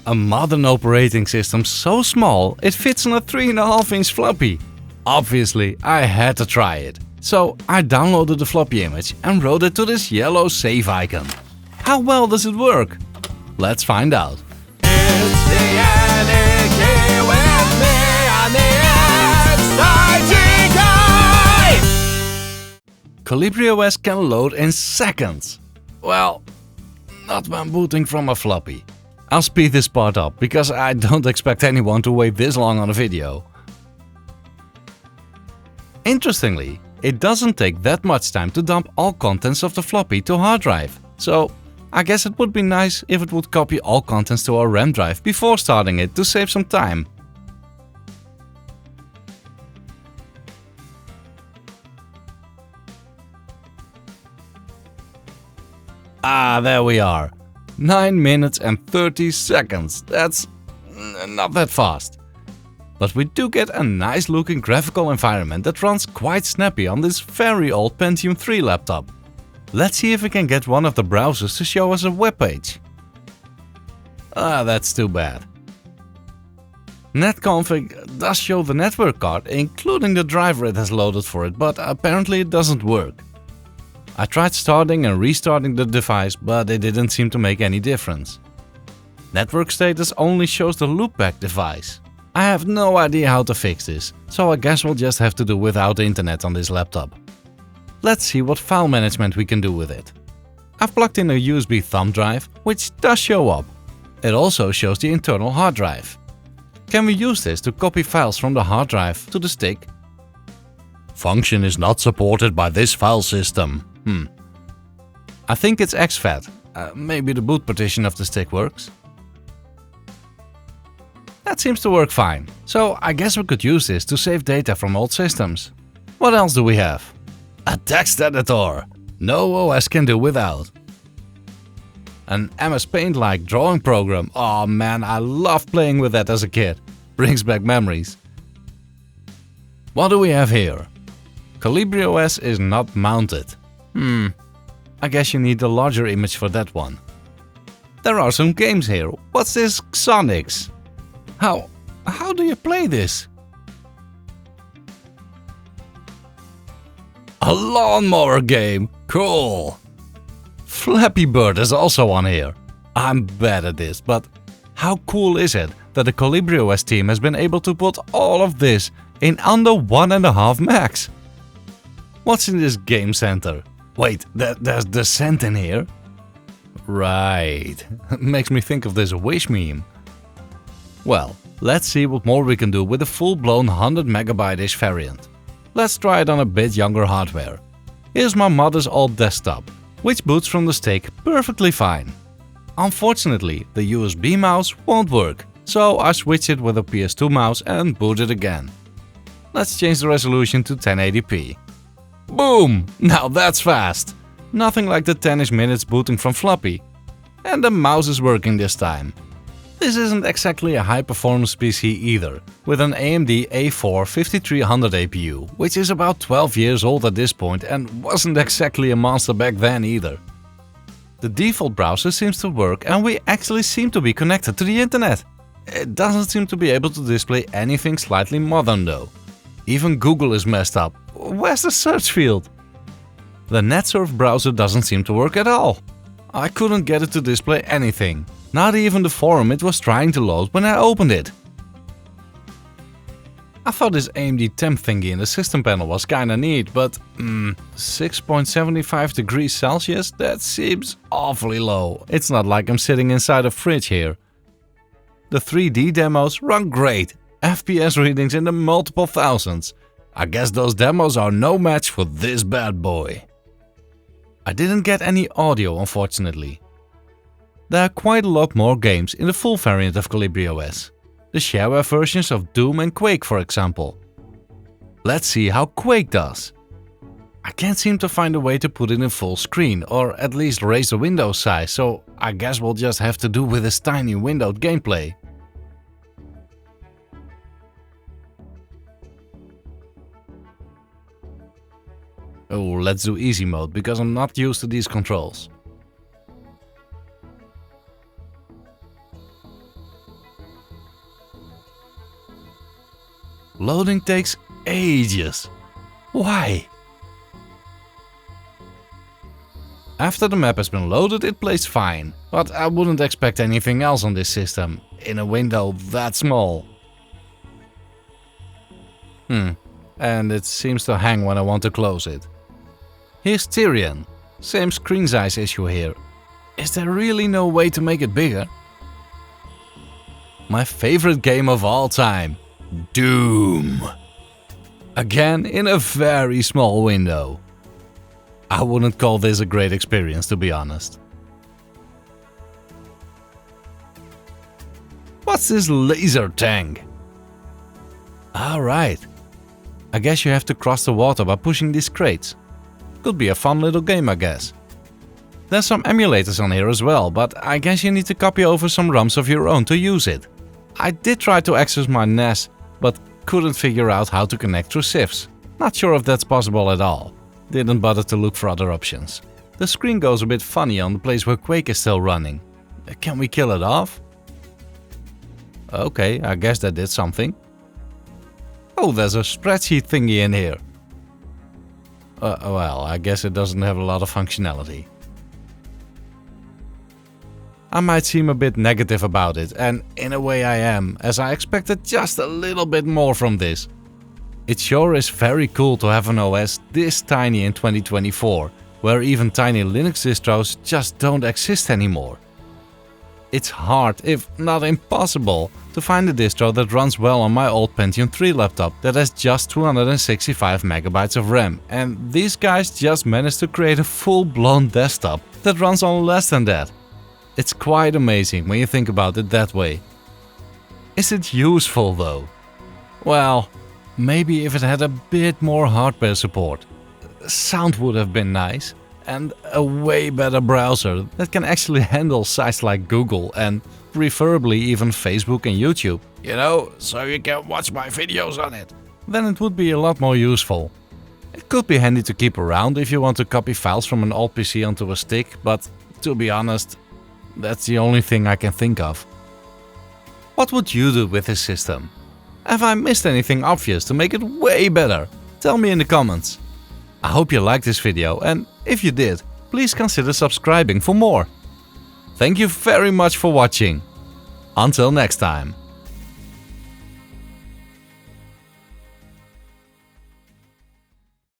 A modern operating system so small it fits on a 3.5-inch floppy. Obviously, I had to try it. So I downloaded the floppy image and wrote it to this yellow save icon. How well does it work? Let's find out. It's the anarchy with me on the exciting guy! KolibriOS can load in seconds. Well, not when booting from a floppy. I'll speed this part up because I don't expect anyone to wait this long on a video. Interestingly, it doesn't take that much time to dump all contents of the floppy to hard drive. So I guess it would be nice if it would copy all contents to our RAM drive before starting it to save some time. Ah, there we are. 9 minutes and 30 seconds. That's not that fast. But we do get a nice looking graphical environment that runs quite snappy on this very old Pentium 3 laptop. Let's see if we can get one of the browsers to show us a web page. Ah, that's too bad. Netconfig does show the network card, including the driver it has loaded for it, but apparently it doesn't work. I tried starting and restarting the device, but it didn't seem to make any difference. Network status only shows the loopback device. I have no idea how to fix this, so I guess we'll just have to do without the internet on this laptop. Let's see what file management we can do with it. I've plugged in a USB thumb drive, which does show up. It also shows the internal hard drive. Can we use this to copy files from the hard drive to the stick? Function is not supported by this file system. I think it's exFAT. Maybe the boot partition of the stick works. That seems to work fine, so I guess we could use this to save data from old systems. What else do we have? A text editor! No OS can do without. An MS Paint-like drawing program. Oh man, I loved playing with that as a kid. Brings back memories. What do we have here? KolibriOS is not mounted. I guess you need a larger image for that one. There are some games here. What's this Xonix? How do you play this? A lawnmower game! Cool! Flappy Bird is also on here. I'm bad at this, but how cool is it that the KolibriOS team has been able to put all of this in under 1.5 megs? What's in this game center? Wait, there's Descent in here? Right, makes me think of this Wish meme. Well, let's see what more we can do with a full-blown 100 megabyte-ish variant. Let's try it on a bit younger hardware. Here's my mother's old desktop, which boots from the stick perfectly fine. Unfortunately, the USB mouse won't work, so I switched it with a PS2 mouse and boot it again. Let's change the resolution to 1080p. Boom! Now that's fast! Nothing like the 10ish minutes booting from floppy. And the mouse is working this time. This isn't exactly a high-performance PC either, with an AMD A4 5300 APU, which is about 12 years old at this point and wasn't exactly a monster back then either. The default browser seems to work and we actually seem to be connected to the internet. It doesn't seem to be able to display anything slightly modern though. Even Google is messed up. Where's the search field? The NetSurf browser doesn't seem to work at all. I couldn't get it to display anything. Not even the forum it was trying to load when I opened it. I thought this AMD temp thingy in the system panel was kinda neat, but 6.75 degrees Celsius? That seems awfully low. It's not like I'm sitting inside a fridge here. The 3D demos run great. FPS readings in the multiple thousands. I guess those demos are no match for this bad boy. I didn't get any audio, unfortunately. There are quite a lot more games in the full variant of KolibriOS. The shareware versions of Doom and Quake, for example. Let's see how Quake does. I can't seem to find a way to put it in full screen, or at least raise the window size, so I guess we'll just have to do with this tiny windowed gameplay. Oh, let's do easy mode, because I'm not used to these controls. Loading takes ages. Why? After the map has been loaded, it plays fine, but I wouldn't expect anything else on this system, in a window that small. And it seems to hang when I want to close it. Here's Tyrion. Same screen size issue here. Is there really no way to make it bigger? My favorite game of all time, Doom. Again in a very small window. I wouldn't call this a great experience, to be honest. What's this laser tank? Alright. I guess you have to cross the water by pushing these crates. Could be a fun little game, I guess. There's some emulators on here as well, but I guess you need to copy over some ROMs of your own to use it. I did try to access my NES, but couldn't figure out how to connect through sieves. Not sure if that's possible at all. Didn't bother to look for other options. The screen goes a bit funny on the place where Quake is still running. Can we kill it off? Okay, I guess that did something. Oh, there's a spreadsheet thingy in here. Well, I guess it doesn't have a lot of functionality. I might seem a bit negative about it, and in a way I am, as I expected just a little bit more from this. It sure is very cool to have an OS this tiny in 2024, where even tiny Linux distros just don't exist anymore. It's hard, if not impossible, to find a distro that runs well on my old Pentium 3 laptop that has just 265 MB of RAM, and these guys just managed to create a full-blown desktop that runs on less than that. It's quite amazing when you think about it that way. Is it useful though? Well, maybe if it had a bit more hardware support. Sound would have been nice. And a way better browser that can actually handle sites like Google and preferably even Facebook and YouTube. You know, so you can watch my videos on it. Then it would be a lot more useful. It could be handy to keep around if you want to copy files from an old PC onto a stick, but to be honest, that's the only thing I can think of. What would you do with this system? Have I missed anything obvious to make it way better? Tell me in the comments. I hope you liked this video, and if you did, please consider subscribing for more. Thank you very much for watching. Until next time.